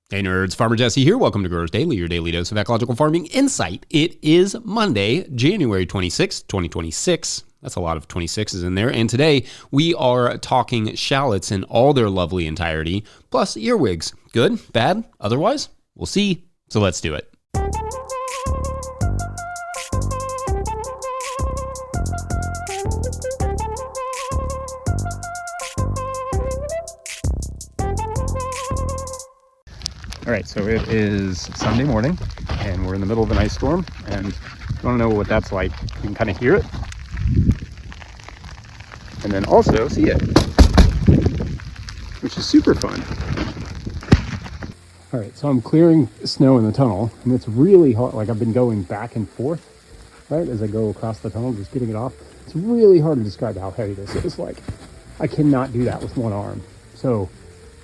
Hey nerds, Farmer Jesse here. Welcome to Growers Daily, your daily dose of ecological farming insight. It is Monday, January 26th, 2026. That's a lot of 26s in there. And today we are talking shallots in all their lovely entirety, plus earwigs. Good, bad, otherwise? We'll see. So let's do it. All right, so it is Sunday morning, and we're in the middle of an ice storm, and if you want to know what that's like, you can kind of hear it, and then also see it, which is super fun. All right, so I'm clearing snow in the tunnel, and it's really hard. Like, I've been going back and forth, right, as I go across the tunnel, just getting it off. It's really hard to describe how heavy this is. Like, I cannot do that with one arm, so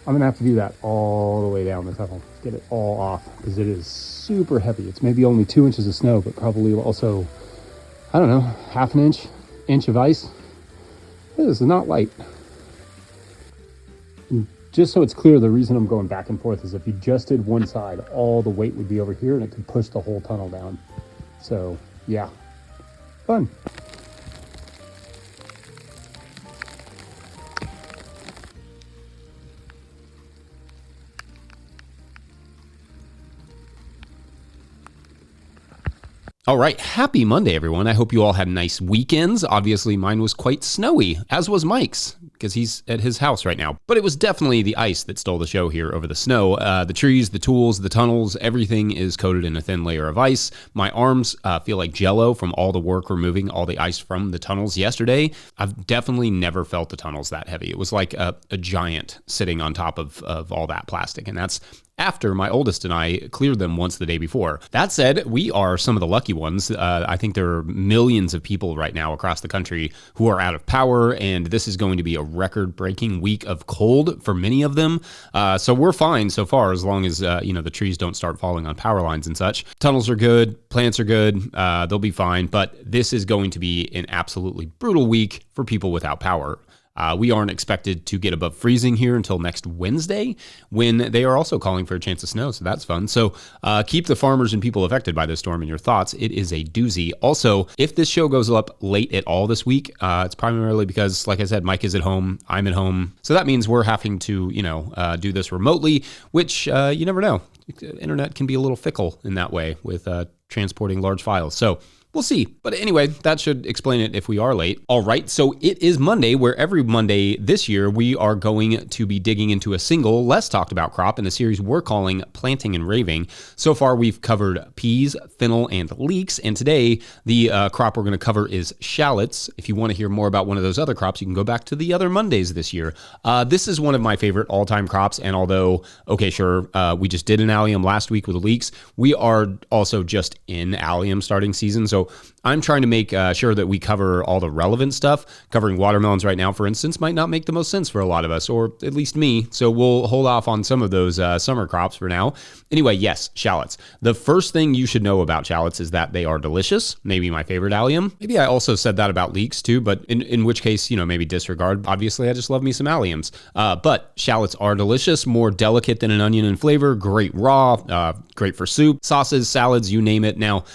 I'm gonna have to do that all the way down the tunnel, get it all off, because it is super heavy. It's maybe only 2 inches of snow, but probably also, I don't know, half an inch of ice. This is not light. And just so it's clear, the reason I'm going back and forth is if you just did one side, all the weight would be over here and it could push the whole tunnel down. So yeah, fun. All right, happy Monday, everyone. I hope you all had nice weekends. Obviously, mine was quite snowy, as was Mike's, because he's at his house right now. But it was definitely the ice that stole the show here over the snow. The trees, the tools, the tunnels, everything is coated in a thin layer of ice. My arms feel like Jell-O from all the work removing all the ice from the tunnels yesterday. I've definitely never felt the tunnels that heavy. It was like a giant sitting on top of all that plastic, and that's after my oldest and I cleared them once the day before. That said, we are some of the lucky ones. I think there are millions of people right now across the country who are out of power, and this is going to be a record-breaking week of cold for many of them. So we're fine so far, as long as the trees don't start falling on power lines and such. Tunnels are good, plants are good, they'll be fine, but this is going to be an absolutely brutal week for people without power. We aren't expected to get above freezing here until next Wednesday, when they are also calling for a chance of snow, so that's fun. So keep the farmers and people affected by this storm in your thoughts. It is a doozy. Also, if this show goes up late at all this week, it's primarily because, like I said, Mike is at home, I'm at home. So that means we're having to, do this remotely, which you never know. Internet can be a little fickle in that way with transporting large files. So we'll see. But anyway, that should explain it if we are late. All right, so it is Monday, where every Monday this year, we are going to be digging into a single, less talked about crop in a series we're calling Planting and Raving. So far, we've covered peas, fennel, and leeks. And today, the crop we're going to cover is shallots. If you want to hear more about one of those other crops, you can go back to the other Mondays this year. This is one of my favorite all-time crops. And although, okay, sure, we just did an allium last week with the leeks, we are also just in allium starting season. So I'm trying to make sure that we cover all the relevant stuff. Covering watermelons right now, for instance, might not make the most sense for a lot of us, or at least me. So we'll hold off on some of those summer crops for now. Anyway, yes, shallots. The first thing you should know about shallots is that they are delicious. Maybe my favorite allium. Maybe I also said that about leeks too, but in which case, maybe disregard. Obviously, I just love me some alliums. But shallots are delicious, more delicate than an onion in flavor, great raw, great for soup, sauces, salads, you name it. Now,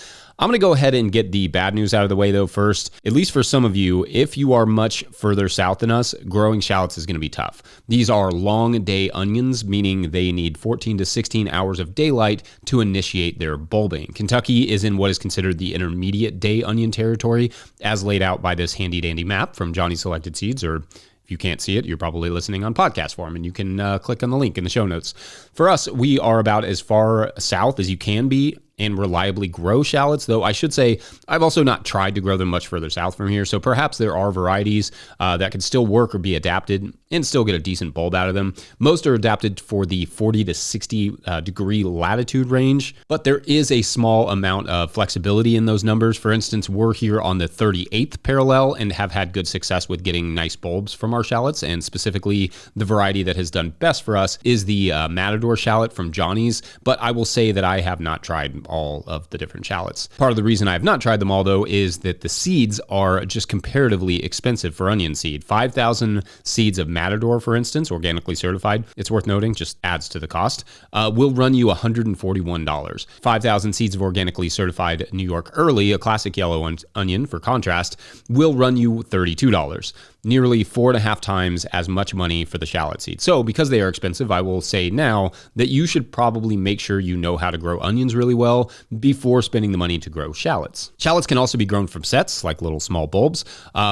I'm going to go ahead and get the bad news out of the way, though, first. At least for some of you, if you are much further south than us, growing shallots is going to be tough. These are long day onions, meaning they need 14 to 16 hours of daylight to initiate their bulbing. Kentucky is in what is considered the intermediate day onion territory, as laid out by this handy-dandy map from Johnny Selected Seeds, or if you can't see it, you're probably listening on podcast form, and you can click on the link in the show notes. For us, we are about as far south as you can be and reliably grow shallots, though I should say I've also not tried to grow them much further south from here, so perhaps there are varieties that can still work or be adapted and still get a decent bulb out of them. Most are adapted for the 40 to 60 degree latitude range, but there is a small amount of flexibility in those numbers. For instance, we're here on the 38th parallel and have had good success with getting nice bulbs from our shallots, and specifically the variety that has done best for us is the Matador shallot from Johnny's, but I will say that I have not tried all of the different shallots. Part of the reason I have not tried them all, though, is that the seeds are just comparatively expensive for onion seed. 5,000 seeds of Matador, for instance, organically certified, it's worth noting, just adds to the cost, will run you $141. 5,000 seeds of organically certified New York Early, a classic yellow onion for contrast, will run you $32. Nearly 4.5 times as much money for the shallot seed. So because they are expensive, I will say now that you should probably make sure you know how to grow onions really well before spending the money to grow shallots. Shallots can also be grown from sets, like little small bulbs,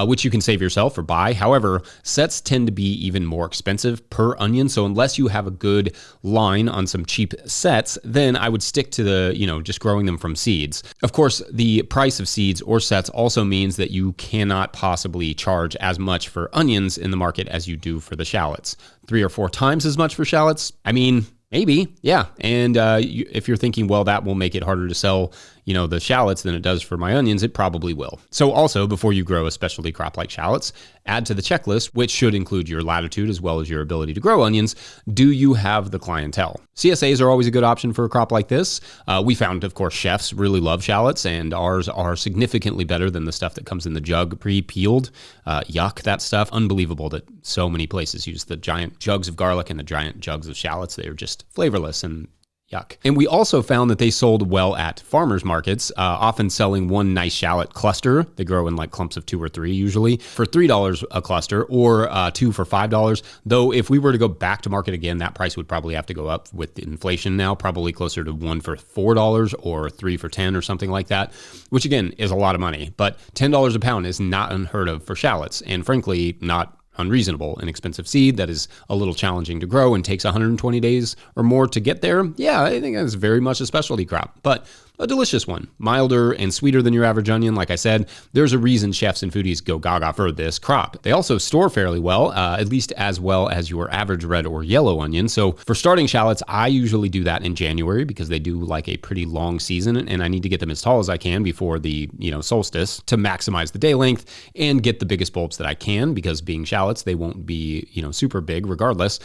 which you can save yourself or buy. However, sets tend to be even more expensive per onion. So unless you have a good line on some cheap sets, then I would stick to the, just growing them from seeds. Of course, the price of seeds or sets also means that you cannot possibly charge as much for onions in the market as you do for the shallots. 3 or 4 times as much for shallots? I mean, maybe, yeah. And if you're thinking, well, that will make it harder to sell, the shallots than it does for my onions, it probably will. So also, before you grow a specialty crop like shallots, add to the checklist, which should include your latitude as well as your ability to grow onions. Do you have the clientele? CSAs are always a good option for a crop like this. We found, of course, chefs really love shallots, and ours are significantly better than the stuff that comes in the jug pre-peeled. Yuck, that stuff. Unbelievable that so many places use the giant jugs of garlic and the giant jugs of shallots. They are just flavorless and yuck. And we also found that they sold well at farmers markets, often selling one nice shallot cluster. They grow in like clumps of 2 or 3 usually for $3 a cluster, or 2 for $5. Though if we were to go back to market again, that price would probably have to go up with inflation now, probably closer to 1 for $4 or 3 for $10 or something like that, which again is a lot of money. But $10 a pound is not unheard of for shallots, and frankly, not unreasonable. An expensive seed that is a little challenging to grow and takes 120 days or more to get there. Yeah, I think that's very much a specialty crop, but a delicious one. Milder and sweeter than your average onion. Like I said, there's a reason chefs and foodies go gaga for this crop. They also store fairly well, at least as well as your average red or yellow onion. So for starting shallots, I usually do that in January because they do like a pretty long season, and I need to get them as tall as I can before the solstice to maximize the day length and get the biggest bulbs that I can, because being shallots, they won't be super big regardless.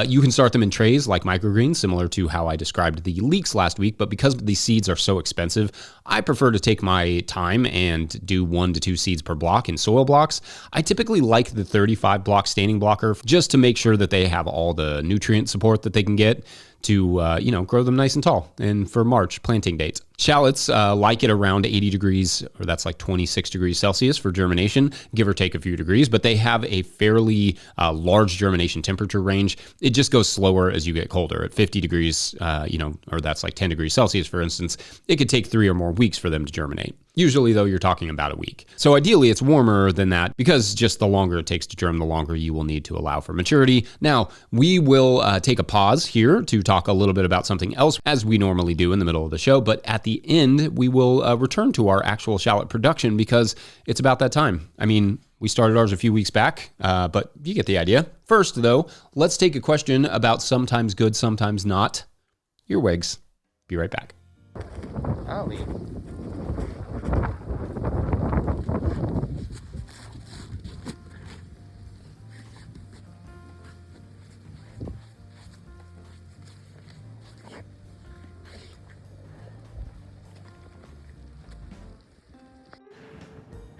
You can start them in trays like microgreens, similar to how I described the leeks last week, but because these seeds are so expensive, I prefer to take my time and do 1 to 2 seeds per block in soil blocks. I typically like the 35 block standing blocker just to make sure that they have all the nutrient support that they can get to grow them nice and tall and for March planting dates. Shallots like it around 80 degrees, or that's like 26 degrees Celsius for germination, give or take a few degrees, but they have a fairly large germination temperature range. It just goes slower as you get colder. At 50 degrees, or that's like 10 degrees Celsius, for instance, it could take 3 or more weeks for them to germinate. Usually, though, you're talking about a week. So ideally, it's warmer than that, because just the longer it takes to germ, the longer you will need to allow for maturity. Now, we will take a pause here to talk a little bit about something else, as we normally do in the middle of the show, but at the end, we will return to our actual shallot production, because it's about that time. I mean, we started ours a few weeks back, but you get the idea. First, though, let's take a question about sometimes good, sometimes not. Earwigs. Be right back. Ollie.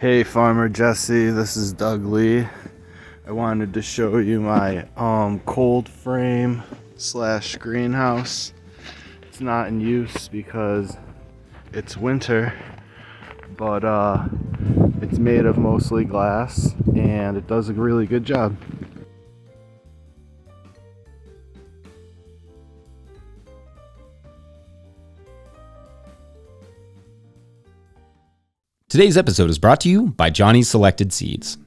Hey Farmer Jesse, this is Doug Lee. I wanted to show you my cold frame / greenhouse. It's not in use because it's winter, but it's made of mostly glass and it does a really good job. Today's episode is brought to you by Johnny's Selected Seeds.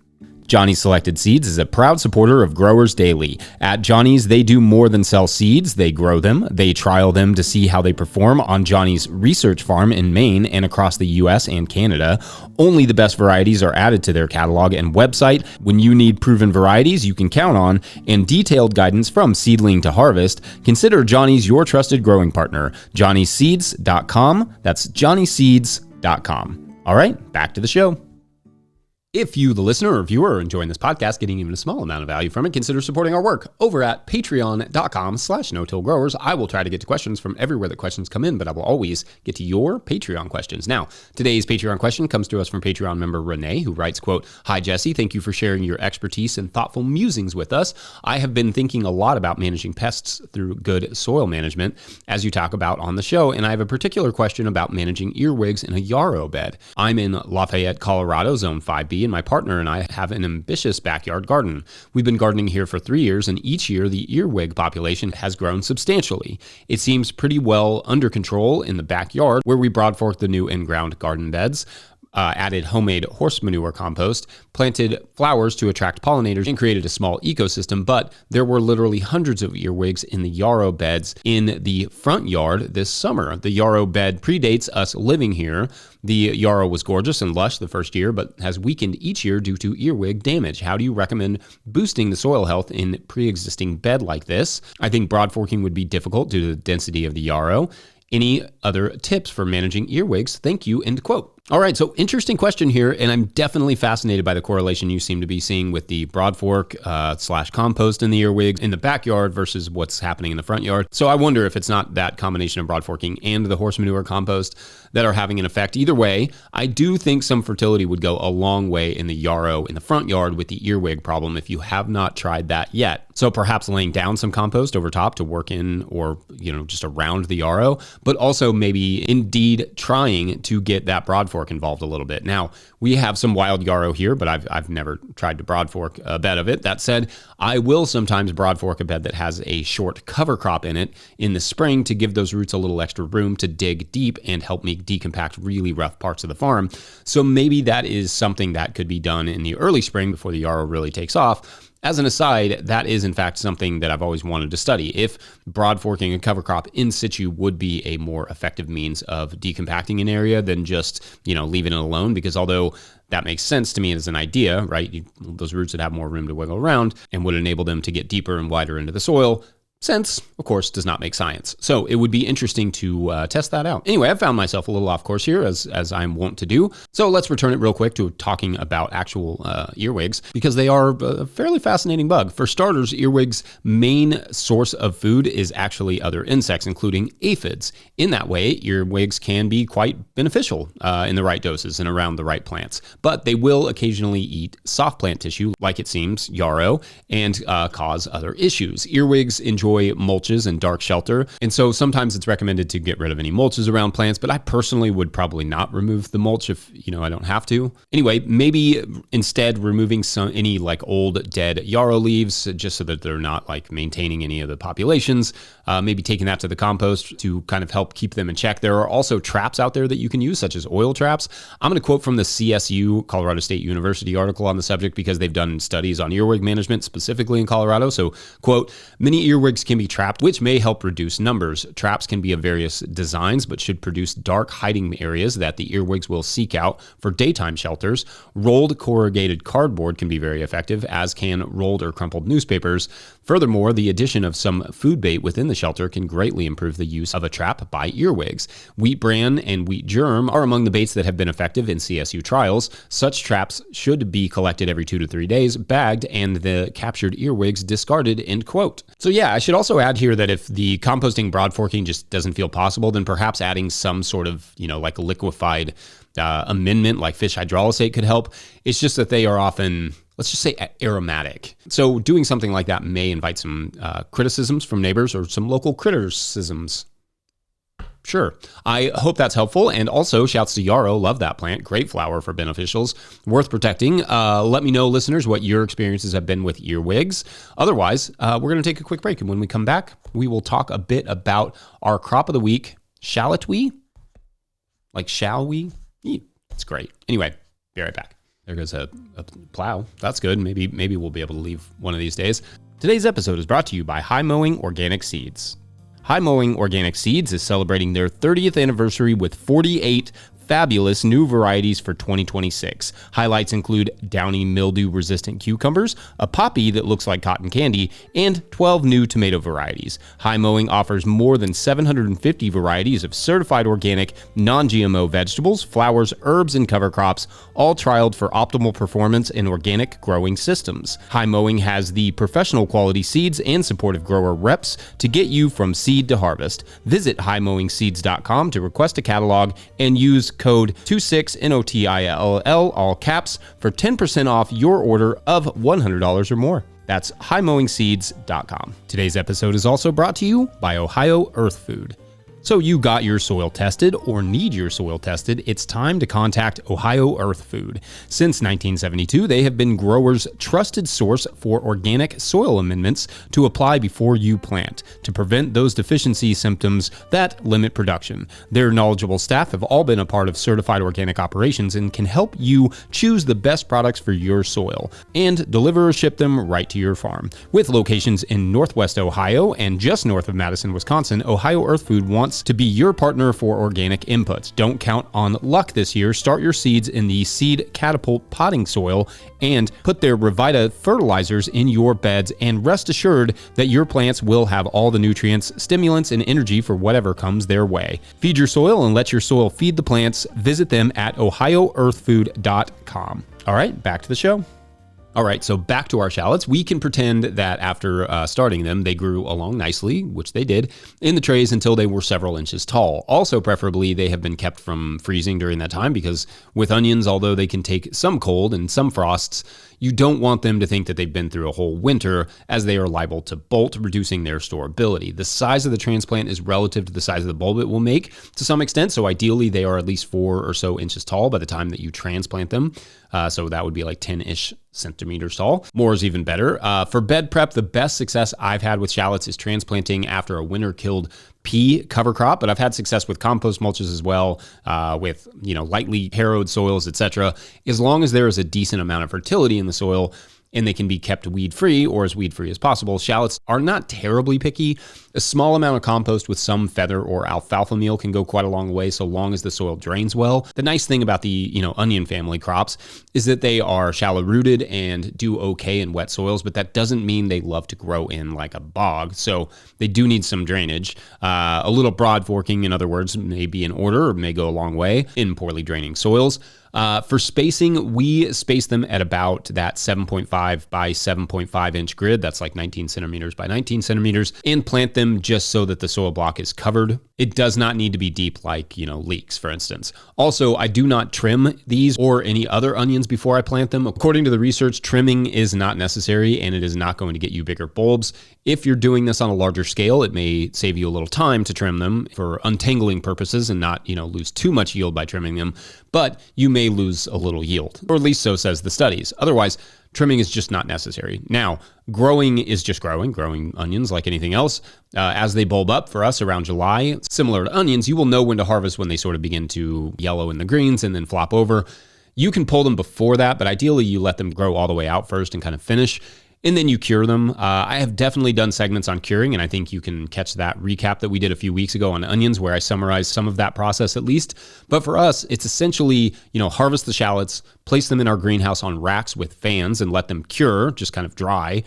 Johnny's Selected Seeds is a proud supporter of Growers Daily. At Johnny's, they do more than sell seeds. They grow them. They trial them to see how they perform on Johnny's research farm in Maine and across the U.S. and Canada. Only the best varieties are added to their catalog and website. When you need proven varieties you can count on and detailed guidance from seedling to harvest, consider Johnny's your trusted growing partner. JohnnySeeds.com. That's JohnnySeeds.com. All right, back to the show. If you, the listener or viewer, are enjoying this podcast, getting even a small amount of value from it, consider supporting our work over at patreon.com/no-till-growers. I will try to get to questions from everywhere that questions come in, but I will always get to your Patreon questions. Now, today's Patreon question comes to us from Patreon member Renee, who writes, quote, "Hi, Jesse. Thank you for sharing your expertise and thoughtful musings with us. I have been thinking a lot about managing pests through good soil management, as you talk about on the show, and I have a particular question about managing earwigs in a yarrow bed. I'm in Lafayette, Colorado, Zone 5B, and my partner and I have an ambitious backyard garden. We've been gardening here for 3 years, and each year the earwig population has grown substantially. It seems pretty well under control in the backyard, where we broadforked the new in-ground garden beds, added homemade horse manure compost, planted flowers to attract pollinators, and created a small ecosystem, but there were literally hundreds of earwigs in the yarrow beds in the front yard this summer. The yarrow bed predates us living here. The yarrow was gorgeous and lush the first year, but has weakened each year due to earwig damage. How do you recommend boosting the soil health in pre-existing bed like this? I think broadforking would be difficult due to the density of the yarrow. Any other tips for managing earwigs? Thank you," end quote. All right, so interesting question here, and I'm definitely fascinated by the correlation you seem to be seeing with the broadfork / compost in the earwigs in the backyard versus what's happening in the front yard. So I wonder if it's not that combination of broadforking and the horse manure compost that are having an effect. Either way, I do think some fertility would go a long way in the yarrow in the front yard with the earwig problem if you have not tried that yet. So perhaps laying down some compost over top to work in or, just around the yarrow, but also maybe indeed trying to get that broadfork involved a little bit. Now, we have some wild yarrow here, but I've never tried to broadfork a bed of it. That said, I will sometimes broadfork a bed that has a short cover crop in it in the spring to give those roots a little extra room to dig deep and help me decompact really rough parts of the farm. So maybe that is something that could be done in the early spring before the yarrow really takes off. As an aside, that is in fact something that I've always wanted to study. If broadforking a cover crop in situ would be a more effective means of decompacting an area than just, leaving it alone, because although that makes sense to me as an idea, right? Those roots would have more room to wiggle around and would enable them to get deeper and wider into the soil. Sense, of course, does not make science. So it would be interesting to test that out. Anyway, I've found myself a little off course here, as I'm wont to do. So let's return it real quick to talking about actual earwigs, because they are a fairly fascinating bug. For starters, earwigs' main source of food is actually other insects, including aphids. In that way, earwigs can be quite beneficial in the right doses and around the right plants. But they will occasionally eat soft plant tissue, like it seems, yarrow, and cause other issues. Earwigs enjoy mulches and dark shelter, and so sometimes it's recommended to get rid of any mulches around plants, but I personally would probably not remove the mulch if I don't have to. Anyway, maybe instead removing any old dead yarrow leaves, just so that they're not maintaining any of the populations. Maybe taking that to the compost to kind of help keep them in check. There are also traps out there that you can use, such as oil traps. I'm going to quote from the CSU, Colorado State University, article on the subject, because they've done studies on earwig management specifically in Colorado. So, quote, "Many earwigs can be trapped, which may help reduce numbers. Traps can be of various designs, but should produce dark hiding areas that the earwigs will seek out for daytime shelters. Rolled corrugated cardboard can be very effective, as can rolled or crumpled newspapers. Furthermore, the addition of some food bait within the shelter can greatly improve the use of a trap by earwigs. Wheat bran and wheat germ are among the baits that have been effective in CSU trials. Such traps should be collected every 2 to 3 days, bagged, and the captured earwigs discarded," end quote. So yeah, I should also add here that if the composting broadforking just doesn't feel possible, then perhaps adding some sort of, liquefied amendment like fish hydrolysate could help. It's just that they are often, let's just say, aromatic. So doing something like that may invite some criticisms from neighbors or some local criticisms. Sure. I hope that's helpful. And also, shouts to yarrow. Love that plant. Great flower for beneficials. Worth protecting. Let me know, listeners, what your experiences have been with earwigs. Otherwise, we're going to take a quick break. And when we come back, we will talk a bit about our crop of the week. Shallot we? Shall we? It's great. Anyway, be right back. There goes a plow. That's good. Maybe we'll be able to leave one of these days. Today's episode is brought to you by High Mowing Organic Seeds. High Mowing Organic Seeds is celebrating their 30th anniversary with 48 fabulous new varieties for 2026. Highlights include downy mildew-resistant cucumbers, a poppy that looks like cotton candy, and 12 new tomato varieties. High Mowing offers more than 750 varieties of certified organic, non-GMO vegetables, flowers, herbs, and cover crops, all trialed for optimal performance in organic growing systems. High Mowing has the professional quality seeds and supportive grower reps to get you from seed to harvest. Visit highmowingseeds.com to request a catalog and use code 26NOTILL, all caps, for 10% off your order of $100 or more. That's highmowingseeds.com. Today's episode is also brought to you by Ohio Earth Food. So you got your soil tested or need your soil tested, it's time to contact Ohio Earth Food. Since 1972, they have been growers' trusted source for organic soil amendments to apply before you plant to prevent those deficiency symptoms that limit production. Their knowledgeable staff have all been a part of certified organic operations and can help you choose the best products for your soil and deliver or ship them right to your farm. With locations in Northwest Ohio and just north of Madison, Wisconsin, Ohio Earth Food wants to be your partner for organic inputs. Don't count on luck this year. Start your seeds in the Seed Catapult potting soil and put their Revita fertilizers in your beds, and rest assured that your plants will have all the nutrients, stimulants, and energy for whatever comes their way. Feed your soil and let your soil feed the plants. Visit them at ohioearthfood.com. All right, back to the show. All right, so back to our shallots. We can pretend that after starting them, they grew along nicely, which they did, in the trays until they were several inches tall. Also, preferably, they have been kept from freezing during that time because with onions, although they can take some cold and some frosts, you don't want them to think that they've been through a whole winter, as they are liable to bolt, reducing their storability. The size of the transplant is relative to the size of the bulb it will make to some extent, so ideally they are at least 4 or so inches tall by the time that you transplant them. So that would be like 10-ish centimeters tall. More is even better. For bed prep, the best success I've had with shallots is transplanting after a winter-killed pea cover crop, but I've had success with compost mulches as well, with lightly harrowed soils, etc. As long as there is a decent amount of fertility in the soil and they can be kept weed-free or as weed-free as possible, shallots are not terribly picky. A small amount of compost with some feather or alfalfa meal can go quite a long way so long as the soil drains well. The nice thing about the onion family crops is that they are shallow-rooted and do okay in wet soils, but that doesn't mean they love to grow in like a bog, so they do need some drainage. A little broad forking, in other words, may be in order or may go a long way in poorly draining soils. For spacing, we space them at about that 7.5 by 7.5 inch grid. That's like 19 centimeters by 19 centimeters, and plant them just so that the soil block is covered. It does not need to be deep like, leeks, for instance. Also, I do not trim these or any other onions before I plant them. According to the research, trimming is not necessary and it is not going to get you bigger bulbs. If you're doing this on a larger scale, it may save you a little time to trim them for untangling purposes and not, lose too much yield by trimming them, but you may lose a little yield, or at least so says the studies. Otherwise, trimming is just not necessary. Now, growing is just growing onions like anything else. As they bulb up for us around July, similar to onions, you will know when to harvest when they sort of begin to yellow in the greens and then flop over. You can pull them before that, but ideally you let them grow all the way out first and kind of finish, and then you cure them. I have definitely done segments on curing, and I think you can catch that recap that we did a few weeks ago on onions where I summarized some of that process at least. But for us, it's essentially, harvest the shallots, place them in our greenhouse on racks with fans and let them cure, just kind of dry,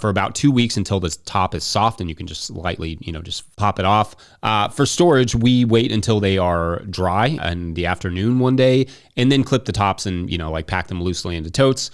for about 2 weeks until the top is soft and you can just lightly, just pop it off. For storage, we wait until they are dry in the afternoon one day and then clip the tops and, pack them loosely into totes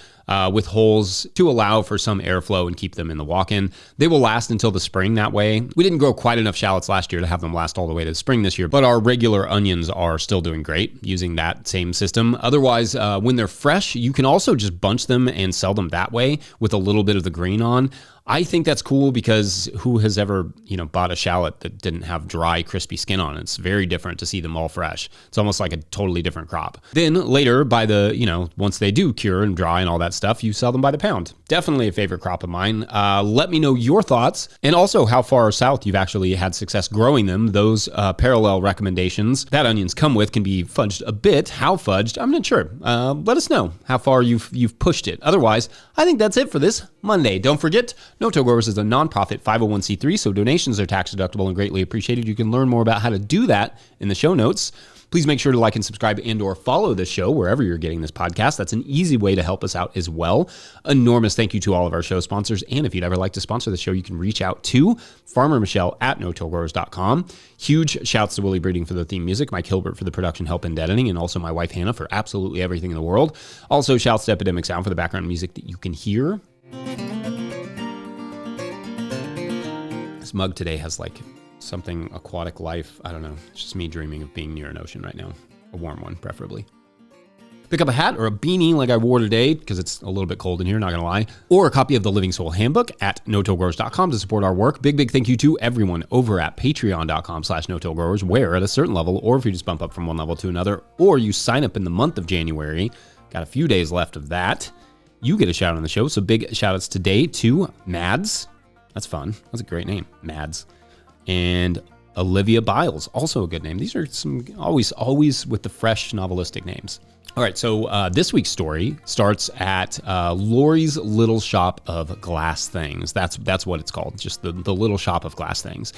with holes to allow for some airflow and keep them in the walk-in. They will last until the spring that way. We didn't grow quite enough shallots last year to have them last all the way to the spring this year, but our regular onions are still doing great using that same system. Otherwise, when they're fresh, you can also just bunch them and sell them that way with a little bit of the green on. I think that's cool because who has ever, bought a shallot that didn't have dry, crispy skin on it? It's very different to see them all fresh. It's almost like a totally different crop. Then later by the, once they do cure and dry and all that stuff, you sell them by the pound. Definitely a favorite crop of mine. Let me know your thoughts and also how far south you've actually had success growing them. Those parallel recommendations that onions come with can be fudged a bit. How fudged? I'm not sure. Let us know how far you've pushed it. Otherwise, I think that's it for this Monday. Don't forget, No-Till Growers is a nonprofit 501c3, so donations are tax deductible and greatly appreciated. You can learn more about how to do that in the show notes. Please make sure to like and subscribe and or follow this show wherever you're getting this podcast. That's an easy way to help us out as well. Enormous thank you to all of our show sponsors. And if you'd ever like to sponsor the show, you can reach out to Farmer Michelle at no-till-growers.com. Huge shouts to Willie Breeding for the theme music, Mike Hilbert for the production help and editing, and also my wife Hannah for absolutely everything in the world. Also shouts to Epidemic Sound for the background music that you can hear. This mug today has like something aquatic life. I don't know. It's just me dreaming of being near an ocean right now. A warm one, preferably. Pick up a hat or a beanie like I wore today because it's a little bit cold in here, not going to lie. Or a copy of the Living Soul Handbook at no-till-growers.com to support our work. Big thank you to everyone over at patreon.com/no-till-growers, where at a certain level, or if you just bump up from one level to another, or you sign up in the month of January, got a few days left of that, you get a shout out on the show. So big shout outs today to Mads. That's fun. That's a great name, Mads. And Olivia Biles, also a good name. These are some always with the fresh novelistic names. All right, so this week's story starts at Lori's Little Shop of Glass Things. That's what it's called, just the Little Shop of Glass Things.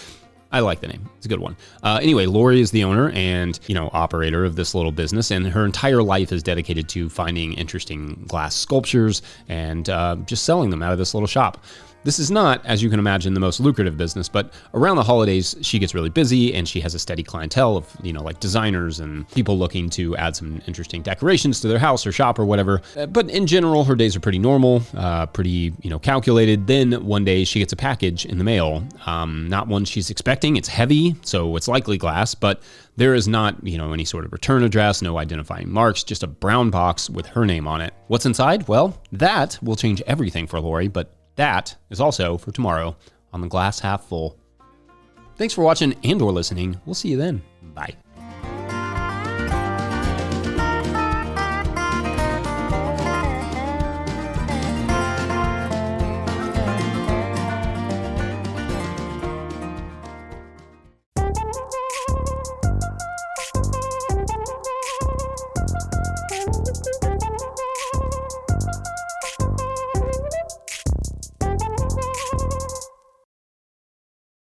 I like the name. It's a good one. Anyway, Lori is the owner and, operator of this little business, and her entire life is dedicated to finding interesting glass sculptures and just selling them out of this little shop. This is not, as you can imagine, the most lucrative business, but around the holidays, she gets really busy and she has a steady clientele of, like designers and people looking to add some interesting decorations to their house or shop or whatever. But in general, her days are pretty normal, pretty, calculated. Then one day she gets a package in the mail, not one she's expecting. It's heavy, so it's likely glass, but there is not, any sort of return address, no identifying marks, just a brown box with her name on it. What's inside? Well, that will change everything for Lori, but that is also for tomorrow on the Glass Half Full. Thanks for watching and or listening. We'll see you then. Bye.